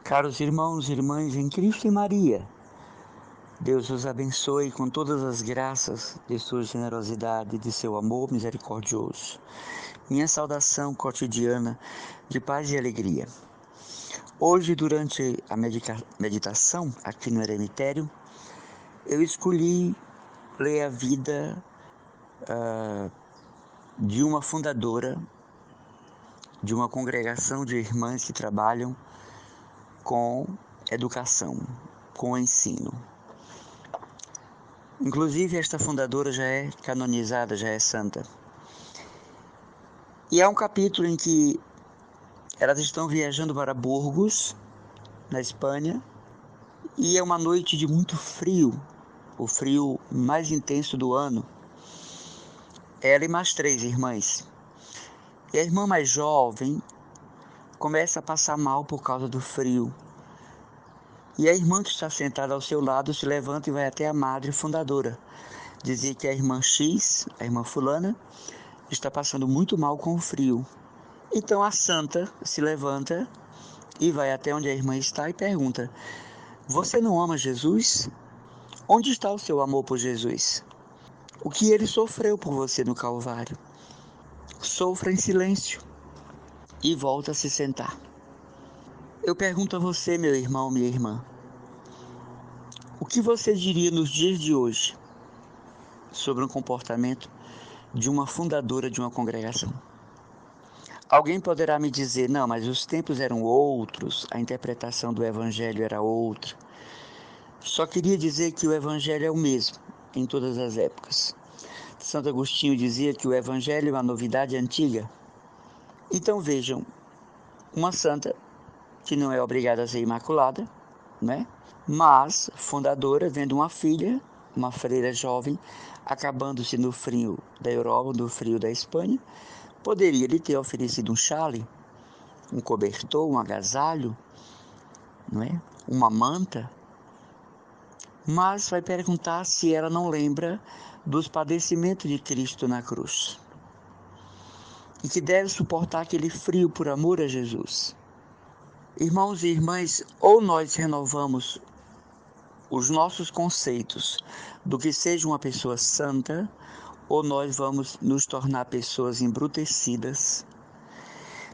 Caros irmãos e irmãs em Cristo e Maria, Deus os abençoe com todas as graças de sua generosidade e de seu amor misericordioso. Minha saudação cotidiana de paz e alegria. Hoje, durante a meditação aqui no eremitério, eu escolhi ler a vida de uma fundadora de uma congregação de irmãs que trabalham com educação, com ensino. Inclusive, esta fundadora já é canonizada, já é santa. E há um capítulo em que elas estão viajando para Burgos, na Espanha, e é uma noite de muito frio, o frio mais intenso do ano. Ela e mais 3 irmãs. E a irmã mais jovem começa a passar mal por causa do frio. E a irmã que está sentada ao seu lado se levanta e vai até a madre fundadora. Dizer que a irmã X, a irmã fulana, está passando muito mal com o frio. Então a santa se levanta e vai até onde a irmã está e pergunta: você não ama Jesus? Onde está o seu amor por Jesus? O que ele sofreu por você no Calvário? Sofra em silêncio e volta a se sentar. Eu pergunto a você, meu irmão, minha irmã, o que você diria nos dias de hoje sobre o comportamento de uma fundadora de uma congregação? Alguém poderá me dizer, não, mas os tempos eram outros, a interpretação do evangelho era outra. Só queria dizer que o evangelho é o mesmo em todas as épocas. Santo Agostinho dizia que o evangelho é uma novidade antiga. Então vejam, uma santa que não é obrigada a ser imaculada, né? Mas fundadora, vendo uma filha, uma freira jovem, acabando-se no frio da Europa, no frio da Espanha, poderia lhe ter oferecido um chale, um cobertor, um agasalho, não é? Uma manta, mas vai perguntar se ela não lembra dos padecimentos de Cristo na cruz e que deve suportar aquele frio por amor a Jesus. Irmãos e irmãs, ou nós renovamos os nossos conceitos do que seja uma pessoa santa, ou nós vamos nos tornar pessoas embrutecidas,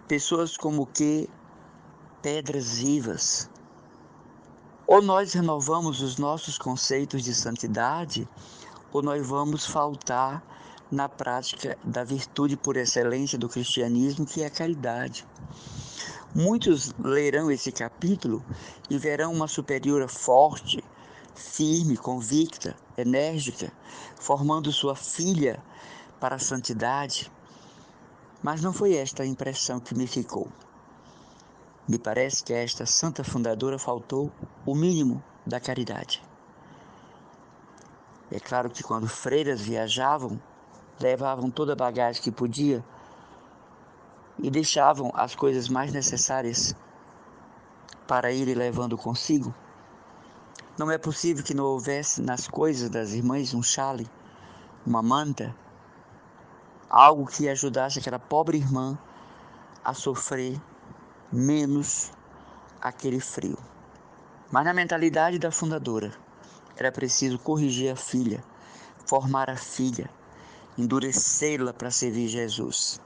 pessoas como que pedras vivas. Ou nós renovamos os nossos conceitos de santidade, ou nós vamos faltar na prática da virtude por excelência do cristianismo, que é a caridade. Muitos lerão esse capítulo e verão uma superiora forte, firme, convicta, enérgica, formando sua filha para a santidade. Mas não foi esta a impressão que me ficou. Me parece que a esta santa fundadora faltou o mínimo da caridade. É claro que quando freiras viajavam, levavam toda a bagagem que podia e deixavam as coisas mais necessárias para ir levando consigo. Não é possível que não houvesse nas coisas das irmãs um chale, uma manta, algo que ajudasse aquela pobre irmã a sofrer menos aquele frio. Mas na mentalidade da fundadora, era preciso corrigir a filha, formar a filha, endurecê-la para servir Jesus.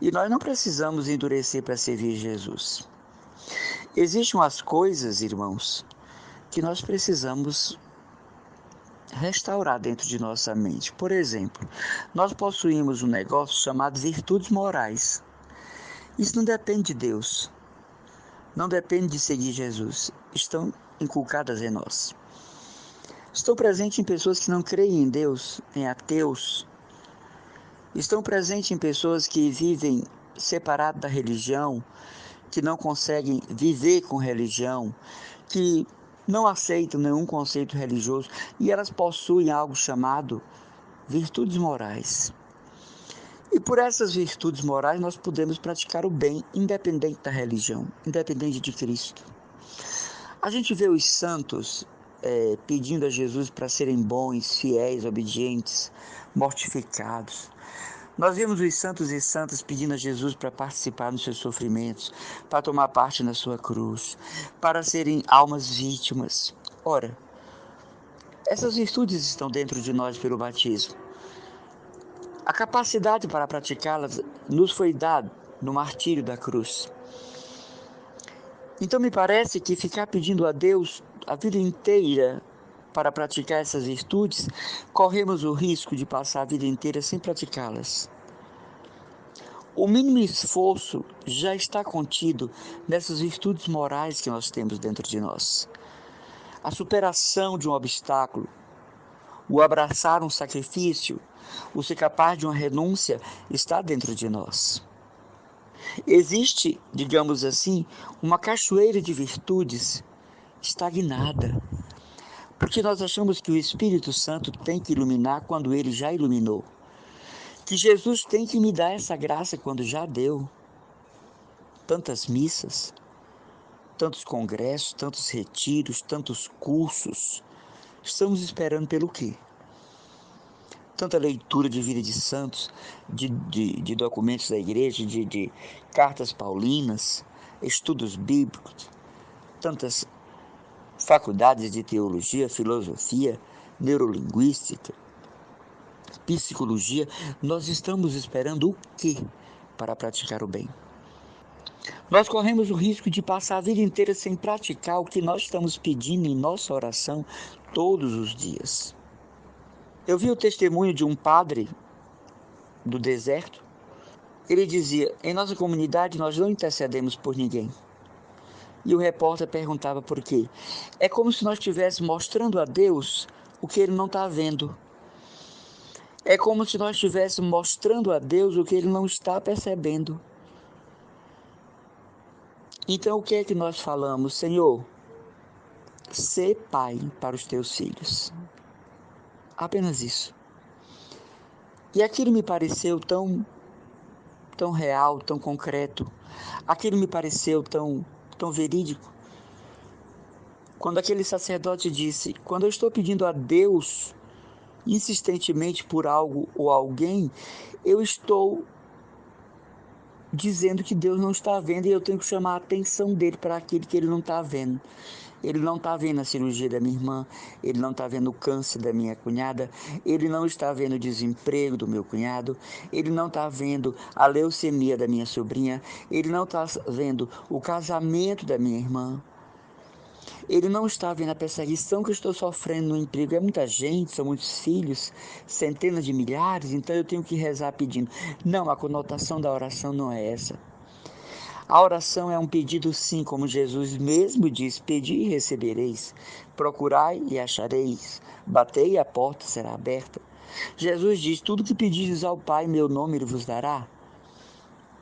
E nós não precisamos endurecer para servir Jesus. Existem umas coisas, irmãos, que nós precisamos restaurar dentro de nossa mente. Por exemplo, nós possuímos um negócio chamado virtudes morais. Isso não depende de Deus, não depende de seguir Jesus. Estão inculcadas em nós. Estão presentes em pessoas que não creem em Deus, em ateus. Estão presentes em pessoas que vivem separadas da religião, que não conseguem viver com religião, que não aceitam nenhum conceito religioso, e elas possuem algo chamado virtudes morais. E por essas virtudes morais nós podemos praticar o bem, independente da religião, independente de Cristo. A gente vê os santos pedindo a Jesus para serem bons, fiéis, obedientes, mortificados. Nós vemos os santos e santas pedindo a Jesus para participar dos seus sofrimentos, para tomar parte na sua cruz, para serem almas vítimas. Ora, essas virtudes estão dentro de nós pelo batismo. A capacidade para praticá-las nos foi dada no martírio da cruz. Então me parece que ficar pedindo a Deus a vida inteira para praticar essas virtudes, corremos o risco de passar a vida inteira sem praticá-las. O mínimo esforço já está contido nessas virtudes morais que nós temos dentro de nós. A superação de um obstáculo, o abraçar um sacrifício, o ser capaz de uma renúncia está dentro de nós. Existe, digamos assim, uma cachoeira de virtudes estagnada, porque nós achamos que o Espírito Santo tem que iluminar quando ele já iluminou, que Jesus tem que me dar essa graça quando já deu. Tantas missas, tantos congressos, tantos retiros, tantos cursos. Estamos esperando pelo quê? Tanta leitura de vida de santos, de documentos da igreja, de cartas paulinas, estudos bíblicos, tantas faculdades de teologia, filosofia, neurolinguística, psicologia. Nós estamos esperando o quê para praticar o bem? Nós corremos o risco de passar a vida inteira sem praticar o que nós estamos pedindo em nossa oração todos os dias. Eu vi o testemunho de um padre do deserto. Ele dizia: em nossa comunidade nós não intercedemos por ninguém. E o repórter perguntava por quê. É como se nós estivéssemos mostrando a Deus o que ele não está vendo. É como se nós estivéssemos mostrando a Deus o que ele não está percebendo. Então o que é que nós falamos? Senhor, sê pai para os teus filhos. Apenas isso. E aquilo me pareceu tão real, tão concreto. Aquilo me pareceu tão verídico. Quando aquele sacerdote disse: quando eu estou pedindo a Deus insistentemente por algo ou alguém, eu estou dizendo que Deus não está vendo e eu tenho que chamar a atenção dele para aquilo que ele não está vendo. Ele não está vendo a cirurgia da minha irmã, ele não está vendo o câncer da minha cunhada, ele não está vendo o desemprego do meu cunhado, ele não está vendo a leucemia da minha sobrinha, ele não está vendo o casamento da minha irmã. Ele não está vendo a perseguição que eu estou sofrendo no emprego. É muita gente, são muitos filhos, centenas de milhares, então eu tenho que rezar pedindo. Não, a conotação da oração não é essa. A oração é um pedido sim, como Jesus mesmo diz: pedi e recebereis, procurai e achareis, batei e a porta será aberta. Jesus diz: tudo que pedires ao Pai em meu nome ele vos dará.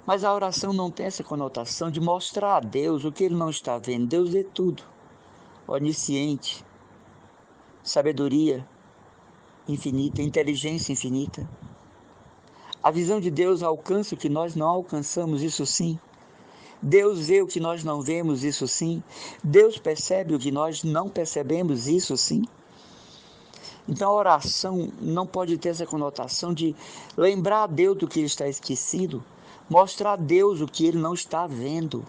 Mas a oração não tem essa conotação de mostrar a Deus o que ele não está vendo. Deus vê tudo. Onisciente, sabedoria infinita, inteligência infinita. A visão de Deus alcança o que nós não alcançamos, isso sim. Deus vê o que nós não vemos, isso sim. Deus percebe o que nós não percebemos, isso sim. Então a oração não pode ter essa conotação de lembrar a Deus do que ele está esquecido, mostrar a Deus o que ele não está vendo.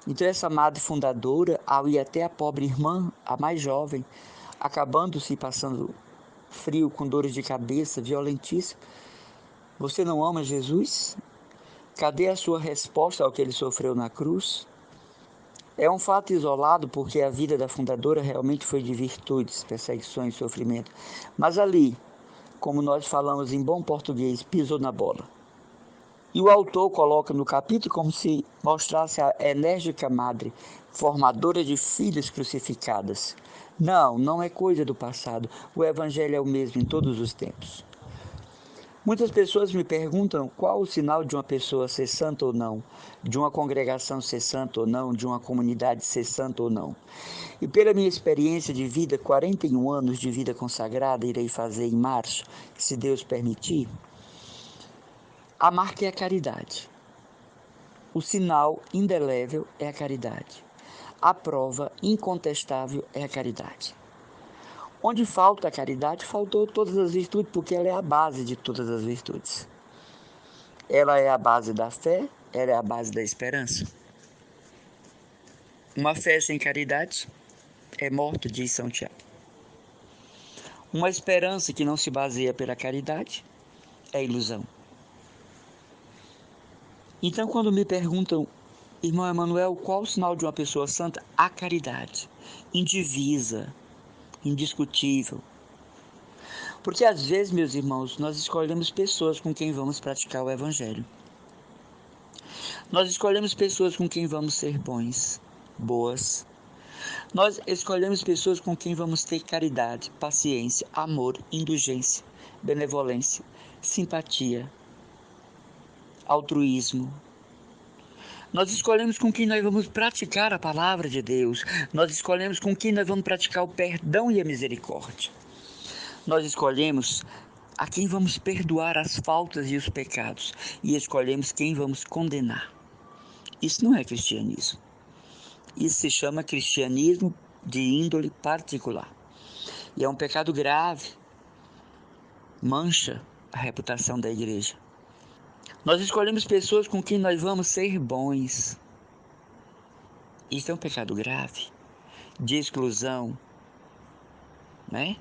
Então essa madre fundadora, ao ir até a pobre irmã, a mais jovem, acabando-se passando frio, com dores de cabeça violentíssimas: você não ama Jesus? Cadê a sua resposta ao que ele sofreu na cruz? É um fato isolado, porque a vida da fundadora realmente foi de virtudes, perseguições, sofrimento. Mas ali, como nós falamos em bom português, pisou na bola. E o autor coloca no capítulo como se mostrasse a enérgica madre, formadora de filhas crucificadas. Não, não é coisa do passado. O evangelho é o mesmo em todos os tempos. Muitas pessoas me perguntam qual o sinal de uma pessoa ser santa ou não, de uma congregação ser santa ou não, de uma comunidade ser santa ou não. E pela minha experiência de vida, 41 anos de vida consagrada, irei fazer em março, se Deus permitir, a marca é a caridade. O sinal indelével é a caridade. A prova incontestável é a caridade. Onde falta a caridade, faltou todas as virtudes, porque ela é a base de todas as virtudes. Ela é a base da fé, ela é a base da esperança. Uma fé sem caridade é morta, diz São Tiago. Uma esperança que não se baseia pela caridade é ilusão. Então, quando me perguntam, irmão Emanuel, qual o sinal de uma pessoa santa? A caridade, indivisa, indiscutível. Porque às vezes, meus irmãos, nós escolhemos pessoas com quem vamos praticar o Evangelho. Nós escolhemos pessoas com quem vamos ser bons, boas. Nós escolhemos pessoas com quem vamos ter caridade, paciência, amor, indulgência, benevolência, simpatia, altruísmo. Nós escolhemos com quem nós vamos praticar a palavra de Deus. Nós escolhemos com quem nós vamos praticar o perdão e a misericórdia. Nós escolhemos a quem vamos perdoar as faltas e os pecados. E escolhemos quem vamos condenar. Isso não é cristianismo. Isso se chama cristianismo de índole particular. E é um pecado grave. Mancha a reputação da igreja. Nós escolhemos pessoas com quem nós vamos ser bons. Isso é um pecado grave, de exclusão, né?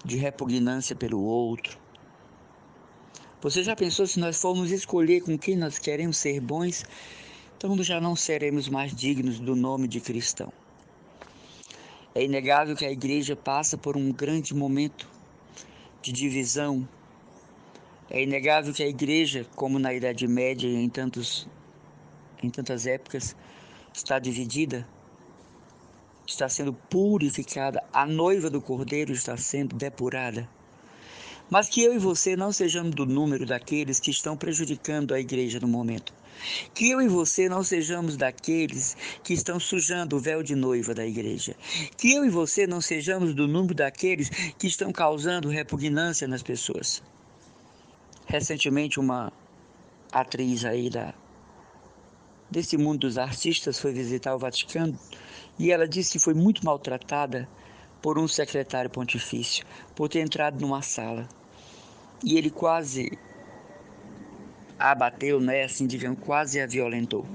De repugnância pelo outro. Você já pensou, se nós formos escolher com quem nós queremos ser bons, então já não seremos mais dignos do nome de cristão. É inegável que a igreja passa por um grande momento de divisão. É inegável que a igreja, como na Idade Média e em tantas épocas, está dividida, está sendo purificada, a noiva do Cordeiro está sendo depurada. Mas que eu e você não sejamos do número daqueles que estão prejudicando a igreja no momento. Que eu e você não sejamos daqueles que estão sujando o véu de noiva da igreja. Que eu e você não sejamos do número daqueles que estão causando repugnância nas pessoas. Recentemente, uma atriz aí desse mundo dos artistas foi visitar o Vaticano e ela disse que foi muito maltratada por um secretário pontifício, por ter entrado numa sala. E ele quase a abateu, né? Assim, digamos, quase a violentou.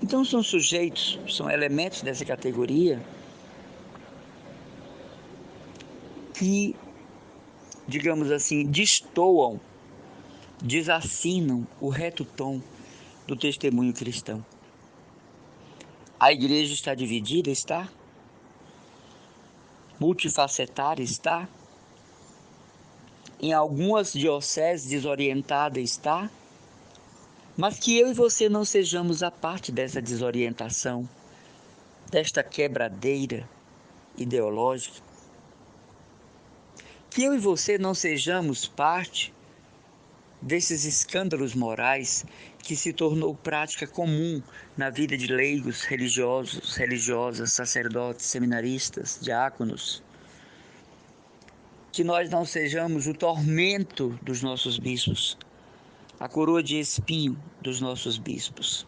Então são sujeitos, são elementos dessa categoria que, digamos assim, destoam, desassinam o reto tom do testemunho cristão. A igreja está dividida, está? Multifacetária, está? Em algumas dioceses desorientada, está? Mas que eu e você não sejamos a parte dessa desorientação, desta quebradeira ideológica. Que eu e você não sejamos parte desses escândalos morais que se tornou prática comum na vida de leigos, religiosos, religiosas, sacerdotes, seminaristas, diáconos. Que nós não sejamos o tormento dos nossos bispos, a coroa de espinho dos nossos bispos.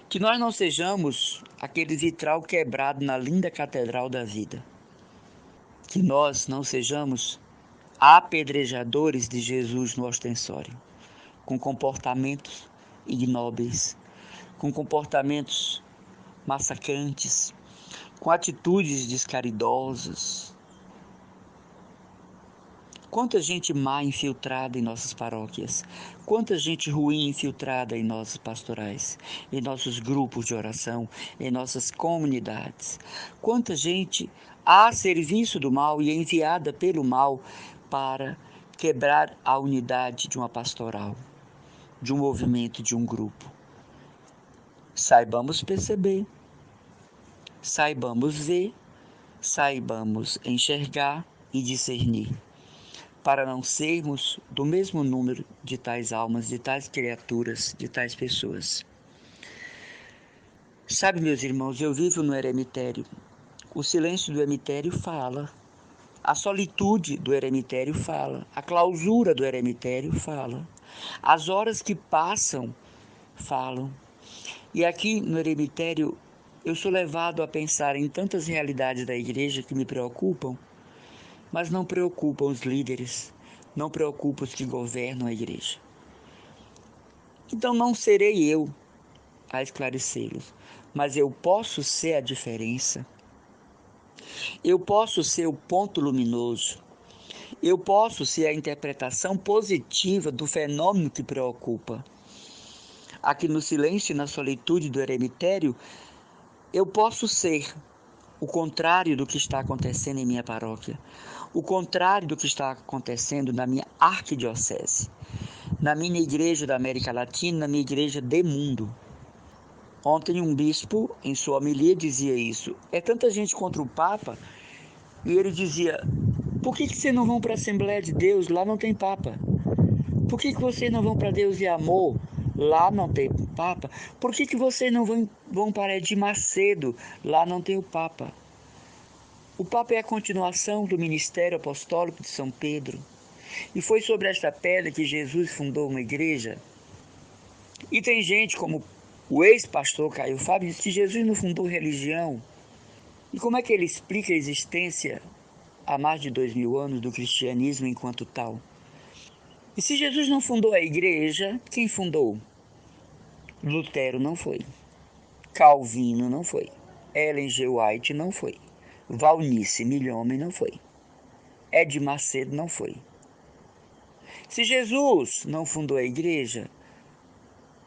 Que nós não sejamos aquele vitral quebrado na linda catedral da vida. Que nós não sejamos apedrejadores de Jesus no ostensório, com comportamentos ignóbeis, com comportamentos massacrantes, com atitudes descaridosas. Quanta gente má infiltrada em nossas paróquias, quanta gente ruim infiltrada em nossas pastorais, em nossos grupos de oração, em nossas comunidades. Quanta gente a serviço do mal e enviada pelo mal para quebrar a unidade de uma pastoral, de um movimento, de um grupo. Saibamos perceber, saibamos ver, saibamos enxergar e discernir, para não sermos do mesmo número de tais almas, de tais criaturas, de tais pessoas. Sabe, meus irmãos, eu vivo no eremitério. O silêncio do eremitério fala. A solitude do eremitério fala. A clausura do eremitério fala. As horas que passam falam. E aqui no eremitério Eu sou levado a pensar em tantas realidades da igreja que me preocupam, mas não preocupam os líderes, não preocupam os que governam a igreja. Então não serei eu a esclarecê-los, mas eu posso ser a diferença. Eu posso ser o ponto luminoso. Eu posso ser a interpretação positiva do fenômeno que preocupa. Aqui no silêncio e na solitude do eremitério, eu posso ser o contrário do que está acontecendo em minha paróquia, o contrário do que está acontecendo na minha arquidiocese, na minha igreja da América Latina, na minha igreja do mundo. Ontem um bispo, em sua homilia, dizia isso. É tanta gente contra o Papa, e ele dizia, por que vocês não vão para a Assembleia de Deus? Lá não tem Papa. Por que vocês não vão para Deus e Amor? Lá não tem Papa. Por que vocês não vão para Edir Macedo? Lá não tem o Papa. O Papa é a continuação do ministério apostólico de São Pedro. E foi sobre esta pedra que Jesus fundou uma igreja. E tem gente como o ex-pastor Caio Fábio diz que Jesus não fundou religião. E como é que ele explica a existência há mais de 2000 anos do cristianismo enquanto tal? E se Jesus não fundou a igreja, quem fundou? Lutero não foi. Calvino não foi. Ellen G. White não foi. Valnice Milhomem não foi. Edir Macedo não foi. Se Jesus não fundou a igreja,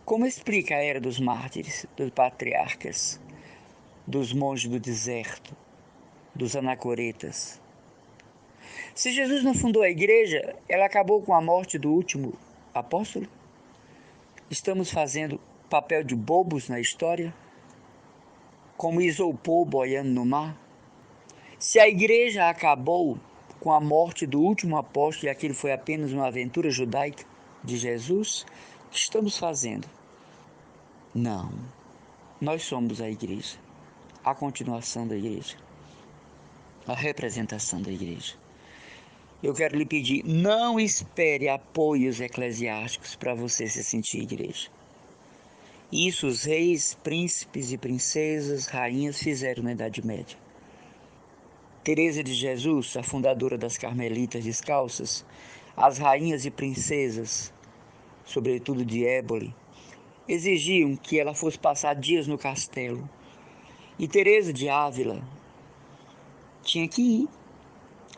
como explica a era dos mártires, dos patriarcas, dos monges do deserto, dos anacoretas? Se Jesus não fundou a igreja, ela acabou com a morte do último apóstolo? Estamos fazendo papel de bobos na história? Como isopor boiando no mar? Se a igreja acabou com a morte do último apóstolo e aquilo foi apenas uma aventura judaica de Jesus, o que estamos fazendo? Não. Nós somos a igreja, a continuação da igreja, a representação da igreja. Eu quero lhe pedir, não espere apoios eclesiásticos para você se sentir igreja. Isso os reis, príncipes e princesas, rainhas fizeram na Idade Média. Teresa de Jesus, a fundadora das Carmelitas Descalças, as rainhas e princesas, sobretudo de Éboli, exigiam que ela fosse passar dias no castelo. E Teresa de Ávila tinha que ir,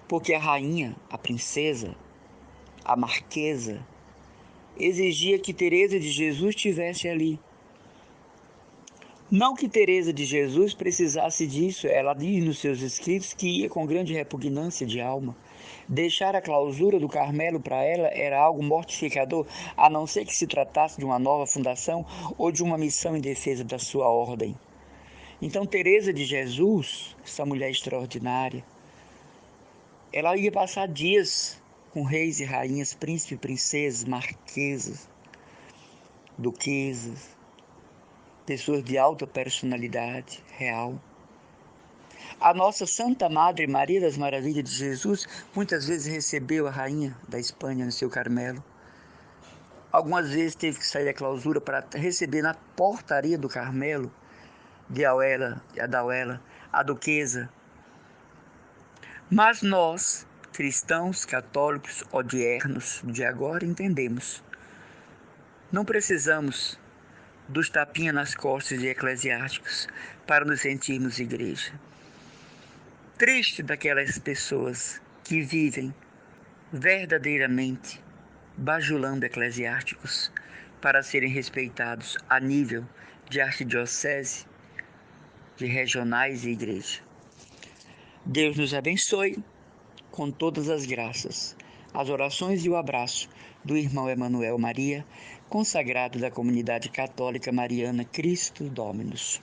porque a rainha, a princesa, a marquesa, exigia que Teresa de Jesus estivesse ali. Não que Teresa de Jesus precisasse disso, ela diz nos seus escritos que ia com grande repugnância de alma. Deixar a clausura do Carmelo para ela era algo mortificador, a não ser que se tratasse de uma nova fundação ou de uma missão em defesa da sua ordem. Então Teresa de Jesus, essa mulher extraordinária, ela ia passar dias com reis e rainhas, príncipes, princesas, marquesas, duquesas, pessoas de alta personalidade real. A nossa Santa Madre Maria das Maravilhas de Jesus muitas vezes recebeu a rainha da Espanha no seu Carmelo. Algumas vezes teve que sair da clausura para receber na portaria do Carmelo de Adauela, a duquesa. Mas nós, cristãos, católicos, odiernos de agora, entendemos. Não precisamos dos tapinhas nas costas de eclesiásticos para nos sentirmos igreja. Triste daquelas pessoas que vivem verdadeiramente bajulando eclesiásticos para serem respeitados a nível de arquidiocese, de regionais e igreja. Deus nos abençoe com todas as graças. As orações e o abraço do irmão Emanuel Maria, consagrado da comunidade católica mariana Cristo Dominus.